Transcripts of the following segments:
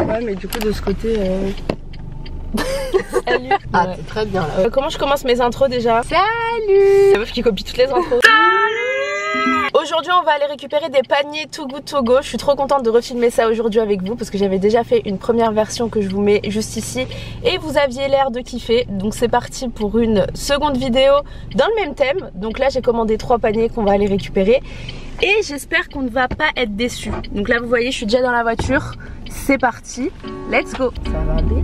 Ouais, mais du coup, de ce côté. Salut. Ah, t'es très bien là. Comment je commence mes intros déjà? Salut. La meuf qui copie toutes les intros. Aujourd'hui on va aller récupérer des paniers Too Good To Go. Je suis trop contente de refilmer ça aujourd'hui avec vous parce que j'avais déjà fait une première version que je vous mets juste ici et vous aviez l'air de kiffer. Donc c'est parti pour une seconde vidéo dans le même thème. Donc là j'ai commandé 3 paniers qu'on va aller récupérer et j'espère qu'on ne va pas être déçus. Donc là vous voyez je suis déjà dans la voiture. C'est parti, let's go. Ça va bien.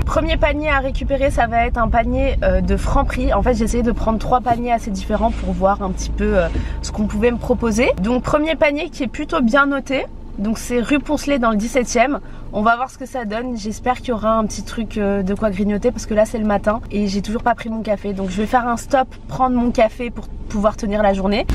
Premier panier à récupérer, ça va être un panier de Franprix. En fait j'ai essayé de prendre 3 paniers assez différents pour voir un petit peu ce qu'on pouvait me proposer. Donc premier panier qui est plutôt bien noté. Donc c'est rue Poncelet dans le 17e. On va voir ce que ça donne. J'espère qu'il y aura un petit truc de quoi grignoter parce que là c'est le matin et j'ai toujours pas pris mon café. Donc je vais faire un stop, prendre mon café pour pouvoir tenir la journée.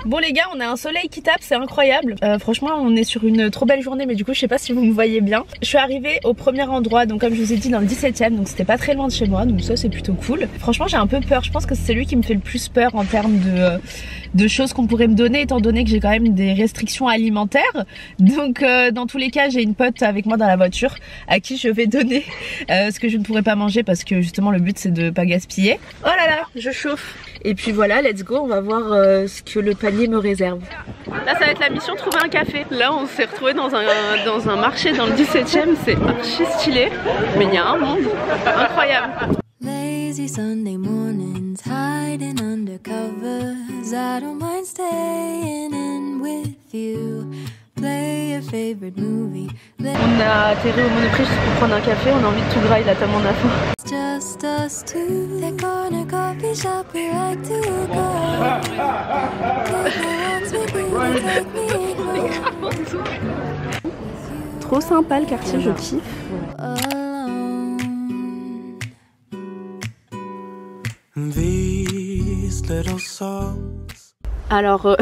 Bon les gars, on a un soleil qui tape, c'est incroyable. Franchement on est sur une trop belle journée, mais du coup je sais pas si vous me voyez bien. Je suis arrivée au premier endroit, donc comme je vous ai dit dans le 17e, donc c'était pas très loin de chez moi, donc ça c'est plutôt cool. Franchement j'ai un peu peur, je pense que c'est celui qui me fait le plus peur en termes de choses qu'on pourrait me donner, étant donné que j'ai quand même des restrictions alimentaires. Donc dans tous les cas j'ai une pote avec moi dans la voiture à qui je vais donner ce que je ne pourrais pas manger parce que justement le but c'est de pas gaspiller. Oh là là, je chauffe. Et puis voilà, let's go, on va voir ce que le panier me réserve. Là ça va être la mission, trouver un café. Là on s'est retrouvé dans un marché dans le 17e, c'est archi stylé. Mais il y a un monde incroyable. Lazy Sunday mornings, hiding under covers. I don't mind staying in with you. Play your favorite movie. On a atterri au Monoprix juste pour prendre un café, on a envie de tout grailler là tellement on a faim. Just us two. The corner coffee shop we like to go. Trop sympa le quartier, je kiffe. Alors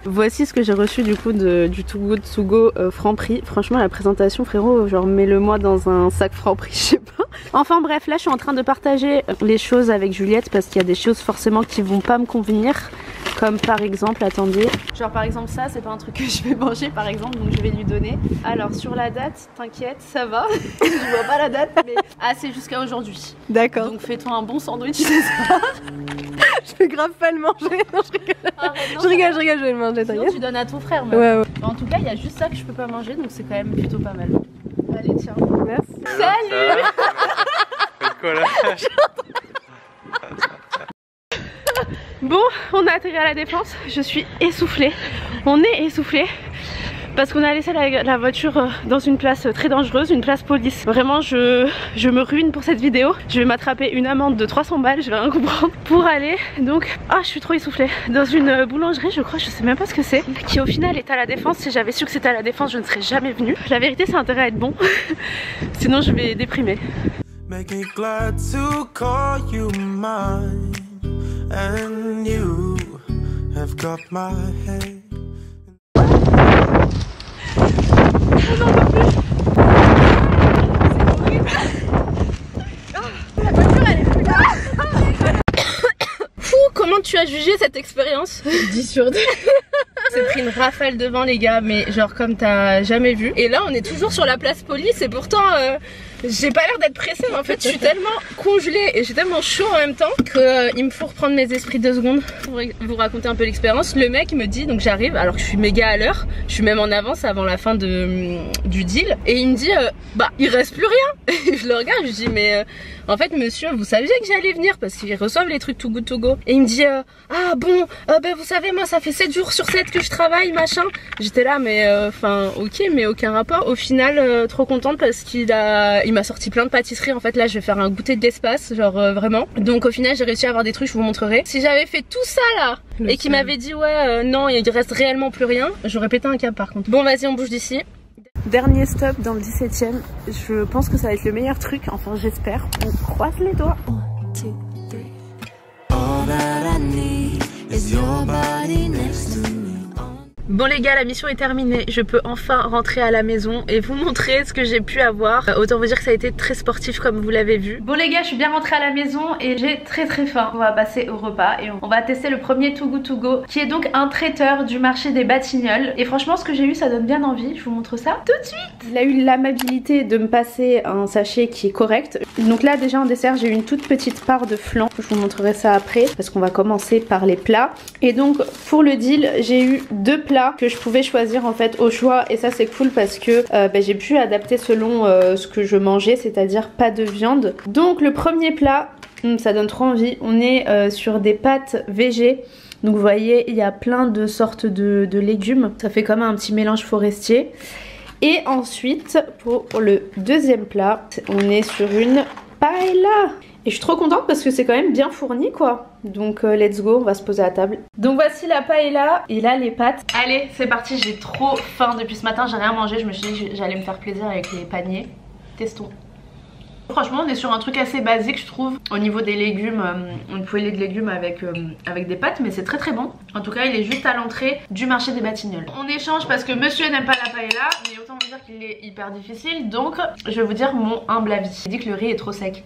voici ce que j'ai reçu du coup du Too Good To Go Franprix. Franchement la présentation frérot, genre mets-le moi dans un sac Franprix, je sais pas. Enfin bref, là je suis en train de partager les choses avec Juliette parce qu'il y a des choses forcément qui vont pas me convenir. Comme par exemple, attendez, genre par exemple ça c'est pas un truc que je vais manger par exemple, donc je vais lui donner. Alors sur la date, t'inquiète, ça va. Je vois pas la date mais c'est jusqu'à aujourd'hui. D'accord. Donc fais-toi un bon sandwich ce soir. Je vais grave pas le manger. Non, je rigole. Arrête, non, je vais le manger, sinon t'inquiète. tu donnes à ton frère. Ouais. En tout cas il y a juste ça que je peux pas manger, donc c'est quand même plutôt pas mal. Allez tiens. Merci. Salut. Bon, on a atterri à la Défense, je suis essoufflée, on est essoufflée parce qu'on a laissé la voiture dans une place très dangereuse, une place police. Vraiment je me ruine pour cette vidéo, je vais m'attraper une amende de 300 balles, je vais rien comprendre, pour aller donc, je suis trop essoufflée, dans une boulangerie je crois, je sais même pas ce que c'est, qui au final est à la Défense. Si j'avais su que c'était à la Défense je ne serais jamais venue. La vérité c'est intérêt à être bon, sinon je vais déprimer. Make me glad to call you mine. And you have got my head. J'en peux plus. La voiture elle est plus là. Fou, comment tu as jugé cette expérience? 10 sur 10. C'est pris une rafale de vent les gars, mais genre comme t'as jamais vu. Et là on est toujours sur la place police et pourtant j'ai pas l'air d'être pressée, mais en fait je suis tellement congelée et j'ai tellement chaud en même temps que il me faut reprendre mes esprits 2 secondes pour vous raconter un peu l'expérience. Le mec me dit, donc j'arrive alors que je suis méga à l'heure, je suis même en avance avant la fin du deal, et il me dit il reste plus rien. Et je le regarde, je dis mais en fait monsieur vous saviez que j'allais venir parce qu'ils reçoivent les trucs Too Good To Go. Et il me dit vous savez moi ça fait 7 jours sur 7 que je travaille machin. J'étais là mais enfin ok mais aucun rapport. Au final trop contente parce qu'il m'a sorti plein de pâtisseries. En fait là je vais faire un goûter de l'espace genre vraiment. Donc au final j'ai réussi à avoir des trucs, je vous montrerai. Si j'avais fait tout ça là et qu'il m'avait dit non il reste réellement plus rien, j'aurais pété un câble par contre. Bon vas-y on bouge d'ici. Dernier stop dans le 17e, je pense que ça va être le meilleur truc, enfin j'espère, on croise les doigts. 1, 2, 3. Bon les gars, la mission est terminée, je peux enfin rentrer à la maison et vous montrer ce que j'ai pu avoir. Autant vous dire que ça a été très sportif comme vous l'avez vu. Bon les gars, je suis bien rentrée à la maison et j'ai très faim. On va passer au repas et on va tester le premier Too Good To Go, qui est donc un traiteur du marché des Batignolles. Et franchement ce que j'ai eu ça donne bien envie, je vous montre ça tout de suite. Il a eu l'amabilité de me passer un sachet qui est correct. Donc là déjà en dessert j'ai eu une toute petite part de flan, je vous montrerai ça après parce qu'on va commencer par les plats. Et donc pour le deal j'ai eu 2 plats que je pouvais choisir en fait au choix, et ça c'est cool parce que j'ai pu adapter selon ce que je mangeais, c'est-à-dire pas de viande. Donc le premier plat, ça donne trop envie, on est sur des pâtes végé. Donc vous voyez il y a plein de sortes de légumes, ça fait comme un petit mélange forestier. Et ensuite pour le deuxième plat on est sur une paella. Et je suis trop contente parce que c'est quand même bien fourni quoi. Donc let's go, on va se poser à table. Donc voici la paella et là les pâtes. Allez c'est parti, j'ai trop faim depuis ce matin, j'ai rien mangé. Je me suis dit que j'allais me faire plaisir avec les paniers. Testons. Franchement on est sur un truc assez basique je trouve. Au niveau des légumes, une poêlée de légumes avec des pâtes, mais c'est très bon. En tout cas il est juste à l'entrée du marché des Batignolles. On échange parce que monsieur n'aime pas la paella, mais autant vous dire qu'il est hyper difficile. Donc je vais vous dire mon humble avis. Il dit que le riz est trop sec.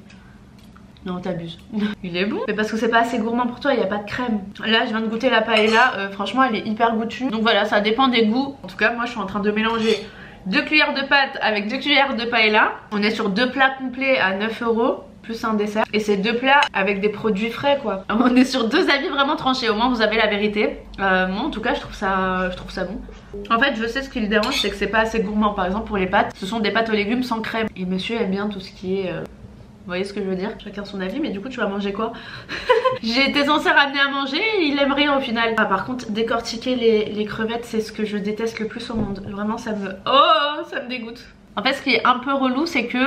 Non t'abuses. Il est bon. Mais parce que c'est pas assez gourmand pour toi, il n'y a pas de crème. Là je viens de goûter la paella, franchement elle est hyper goûtue. Donc voilà, ça dépend des goûts. En tout cas moi je suis en train de mélanger 2 cuillères de pâtes avec 2 cuillères de paella. On est sur 2 plats complets à 9 € plus un dessert. Et c'est 2 plats avec des produits frais quoi. On est sur 2 avis vraiment tranchés, au moins vous avez la vérité. Moi en tout cas je trouve ça bon. En fait je sais ce qui le dérange, c'est que c'est pas assez gourmand. Par exemple pour les pâtes, ce sont des pâtes aux légumes sans crème. Et monsieur aime bien tout ce qui est... Vous voyez ce que je veux dire? Chacun son avis, mais du coup tu vas manger quoi? J'ai été censée ramener à manger et il aime rien au final. Ah par contre décortiquer les crevettes c'est ce que je déteste le plus au monde. Vraiment ça me dégoûte. En fait ce qui est un peu relou c'est que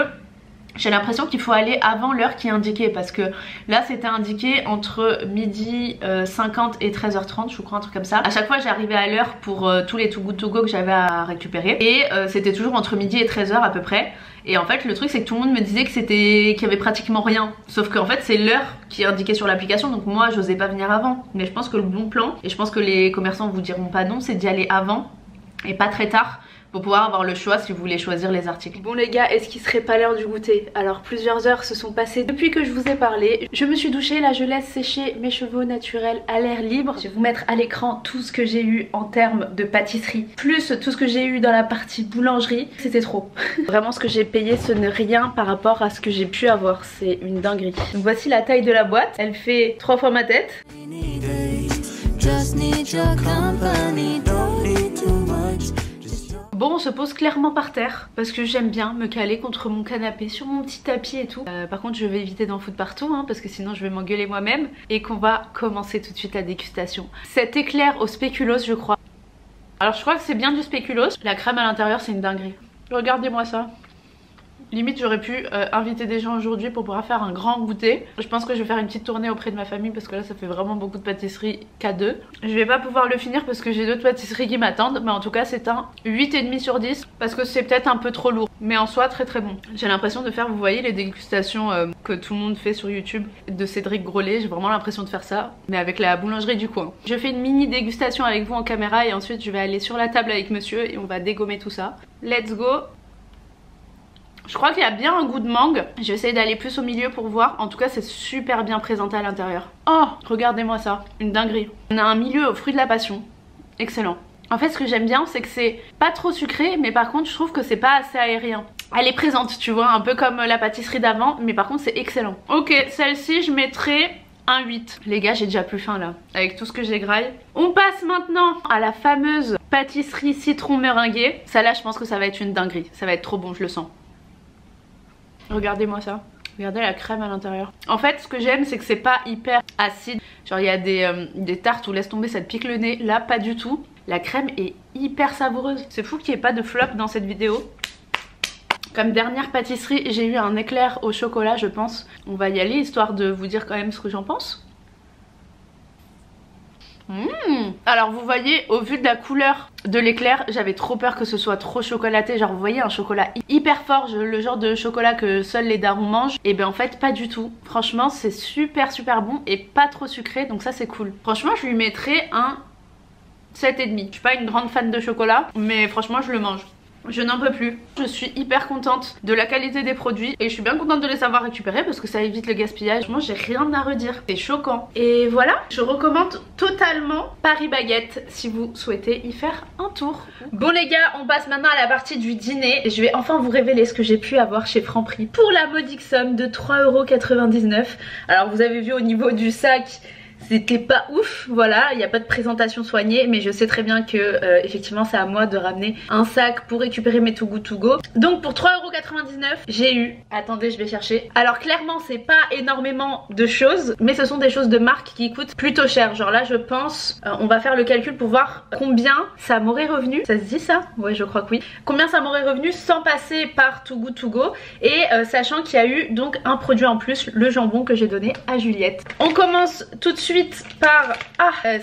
j'ai l'impression qu'il faut aller avant l'heure qui est indiquée, parce que là c'était indiqué entre 12h50 et 13h30 je crois, un truc comme ça. À chaque fois j'arrivais à l'heure pour tous les Too Good To Go que j'avais à récupérer, et c'était toujours entre midi et 13h à peu près. Et en fait le truc c'est que tout le monde me disait que qu'il y avait pratiquement rien, sauf qu'en fait c'est l'heure qui est indiquée sur l'application, donc moi j'osais pas venir avant. Mais je pense que le bon plan, et je pense que les commerçants vous diront pas non, c'est d'y aller avant et pas très tard, pour pouvoir avoir le choix si vous voulez choisir les articles. Bon les gars, est-ce qu'il serait pas l'heure du goûter? Alors plusieurs heures se sont passées depuis que je vous ai parlé. Je me suis douchée, là je laisse sécher mes cheveux naturels à l'air libre. Je vais vous mettre à l'écran tout ce que j'ai eu en termes de pâtisserie, plus tout ce que j'ai eu dans la partie boulangerie. C'était trop. Vraiment ce que j'ai payé ce n'est rien par rapport à ce que j'ai pu avoir, c'est une dinguerie. Donc voici la taille de la boîte, elle fait 3 fois ma tête. Bon on se pose clairement par terre parce que j'aime bien me caler contre mon canapé sur mon petit tapis et tout. Par contre je vais éviter d'en foutre partout hein, parce que sinon je vais m'engueuler moi-même. Et qu'on va commencer tout de suite la dégustation. Cet éclair au spéculoos je crois. Alors je crois que c'est bien du spéculoos. La crème à l'intérieur c'est une dinguerie. Regardez-moi ça. Limite j'aurais pu inviter des gens aujourd'hui pour pouvoir faire un grand goûter. Je pense que je vais faire une petite tournée auprès de ma famille parce que là ça fait vraiment beaucoup de pâtisserie K2. Je vais pas pouvoir le finir parce que j'ai d'autres pâtisseries qui m'attendent, mais en tout cas c'est un 8,5 sur 10 parce que c'est peut-être un peu trop lourd, mais en soi très bon. J'ai l'impression de faire, vous voyez les dégustations que tout le monde fait sur YouTube de Cédric Grolet, j'ai vraiment l'impression de faire ça, mais avec la boulangerie du coin. Je fais une mini dégustation avec vous en caméra et ensuite je vais aller sur la table avec monsieur et on va dégommer tout ça. Let's go! Je crois qu'il y a bien un goût de mangue. Je vais essayer d'aller plus au milieu pour voir. En tout cas c'est super bien présenté à l'intérieur. Oh regardez-moi ça, une dinguerie. On a un milieu aux fruits de la passion. Excellent. En fait ce que j'aime bien c'est que c'est pas trop sucré, mais par contre je trouve que c'est pas assez aérien. Elle est présente tu vois, un peu comme la pâtisserie d'avant, mais par contre c'est excellent. Ok, celle-ci je mettrai un 8. Les gars j'ai déjà plus faim là, avec tout ce que j'égraille. On passe maintenant à la fameuse pâtisserie citron meringuée. Celle-là je pense que ça va être une dinguerie, ça va être trop bon, je le sens. Regardez-moi ça. Regardez la crème à l'intérieur. En fait ce que j'aime c'est que c'est pas hyper acide. Genre il y a des tartes où laisse tomber ça te pique le nez. Là pas du tout. La crème est hyper savoureuse. C'est fou qu'il n'y ait pas de flop dans cette vidéo. Comme dernière pâtisserie j'ai eu un éclair au chocolat je pense. On va y aller histoire de vous dire quand même ce que j'en pense. Alors vous voyez au vu de la couleur de l'éclair j'avais trop peur que ce soit trop chocolaté. Genre vous voyez un chocolat hyper fort, le genre de chocolat que seuls les darons mangent. Et ben en fait pas du tout. Franchement c'est super bon et pas trop sucré, donc ça c'est cool. Franchement je lui mettrais un 7,5. Je suis pas une grande fan de chocolat, mais franchement je le mange. Je n'en peux plus. Je suis hyper contente de la qualité des produits et je suis bien contente de les avoir récupérés parce que ça évite le gaspillage. Moi j'ai rien à redire, c'est choquant. Et voilà, je recommande totalement Paris Baguette si vous souhaitez y faire un tour. Bon les gars, on passe maintenant à la partie du dîner. Je vais enfin vous révéler ce que j'ai pu avoir chez Franprix pour la modique somme de 3,99 €. Alors vous avez vu au niveau du sac, c'était pas ouf, voilà, il n'y a pas de présentation soignée, mais je sais très bien que effectivement c'est à moi de ramener un sac pour récupérer mes Too Good To Go. Donc pour 3,99 € j'ai eu, attendez je vais chercher, alors clairement c'est pas énormément de choses, mais ce sont des choses de marque qui coûtent plutôt cher. Genre là je pense, on va faire le calcul pour voir combien ça m'aurait revenu, ça se dit ça? Ouais je crois que oui. Combien ça m'aurait revenu sans passer par Too Good To Go et sachant qu'il y a eu donc un produit en plus, le jambon que j'ai donné à Juliette. On commence tout de suite par,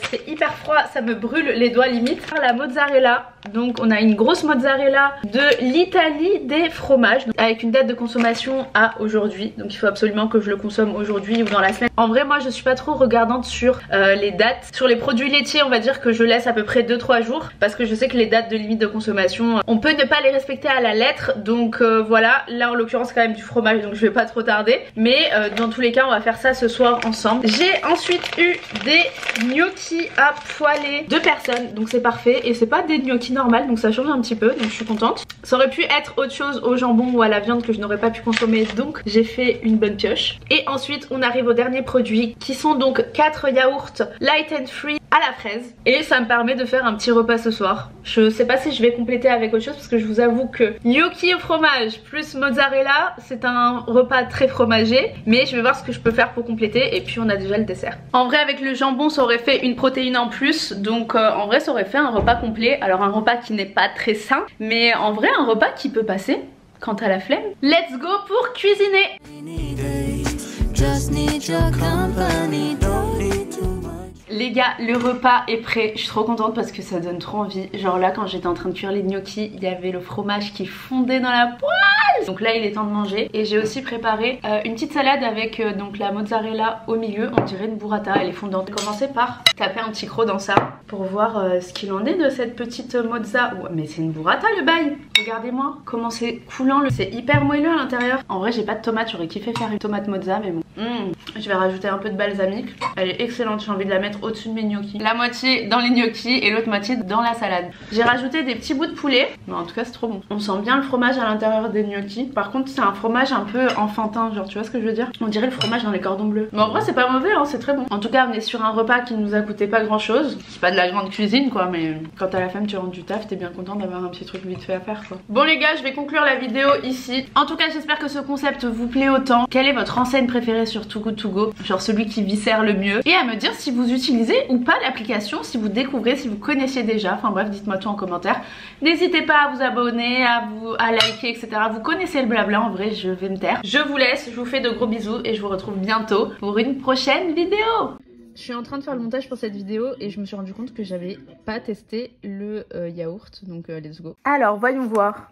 c'est hyper froid, ça me brûle les doigts limite, par la mozzarella. Donc on a une grosse mozzarella de l'Italie des fromages avec une date de consommation à aujourd'hui, donc il faut absolument que je le consomme aujourd'hui ou dans la semaine. En vrai moi je suis pas trop regardante sur les dates. Sur les produits laitiers on va dire que je laisse à peu près 2-3 jours parce que je sais que les dates de limite de consommation on peut ne pas les respecter à la lettre. Donc voilà, là en l'occurrence quand même du fromage donc je vais pas trop tarder, mais dans tous les cas on va faire ça ce soir ensemble. J'ai ensuite eu des gnocchis à poêler, 2 personnes donc c'est parfait et c'est pas des gnocchis normales donc ça change un petit peu donc je suis contente. Ça aurait pu être autre chose au jambon ou à la viande que je n'aurais pas pu consommer donc j'ai fait une bonne pioche. Et ensuite on arrive au dernier produit qui sont donc 4 yaourts light and free à la fraise et ça me permet de faire un petit repas ce soir. Je sais pas si je vais compléter avec autre chose parce que je vous avoue que gnocchi au fromage plus mozzarella c'est un repas très fromager, mais je vais voir ce que je peux faire pour compléter et puis on a déjà le dessert. En vrai avec le jambon ça aurait fait une protéine en plus donc en vrai ça aurait fait un repas complet. Alors un repas qui n'est pas très sain mais en vrai un repas qui peut passer quand t'as la flemme. Let's go pour cuisiner. Les gars, le repas est prêt, je suis trop contente parce que ça donne trop envie. Genre là quand j'étais en train de cuire les gnocchis, il y avait le fromage qui fondait dans la poêle. Donc là il est temps de manger. Et j'ai aussi préparé une petite salade avec donc la mozzarella au milieu. On dirait une burrata, elle est fondante. Je vais commencer par taper un petit croc dans ça pour voir ce qu'il en est de cette petite mozza. Ouais, mais c'est une burrata le bail. Regardez-moi comment c'est coulant, c'est hyper moelleux à l'intérieur. En vrai j'ai pas de tomate, j'aurais kiffé faire une tomate mozza mais bon. Je vais rajouter un peu de balsamique. Elle est excellente, j'ai envie de la mettre au-dessus de mes gnocchis. La moitié dans les gnocchis et l'autre moitié dans la salade. J'ai rajouté des petits bouts de poulet. Mais en tout cas c'est trop bon. On sent bien le fromage à l'intérieur des gnocchis. Par contre c'est un fromage un peu enfantin, genre tu vois ce que je veux dire? On dirait le fromage dans les cordons bleus. Mais en vrai c'est pas mauvais hein, c'est très bon. En tout cas on est sur un repas qui nous a coûté pas grand chose. C'est pas de la grande cuisine quoi, mais quand t'as la flemme tu rentres du taf, t'es bien content d'avoir un petit truc vite fait à faire quoi. Bon les gars je vais conclure la vidéo ici. En tout cas j'espère que ce concept vous plaît autant. Quelle est votre enseigne préférée sur Too Good To Go? Genre celui qui viscère le mieux. Et à me dire si vous utilisez ou pas l'application, si vous découvrez, si vous connaissiez déjà. Enfin bref, dites-moi tout en commentaire. N'hésitez pas à vous abonner, à liker, etc. Vous connaissez le blabla, en vrai je vais me taire. Je vous laisse, je vous fais de gros bisous et je vous retrouve bientôt pour une prochaine vidéo. Je suis en train de faire le montage pour cette vidéo et je me suis rendu compte que j'avais pas testé le yaourt, donc let's go. Alors voyons voir.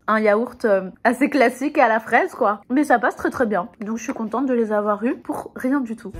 Un yaourt assez classique à la fraise quoi, mais ça passe très très bien, donc je suis contente de les avoir eus pour rien du tout.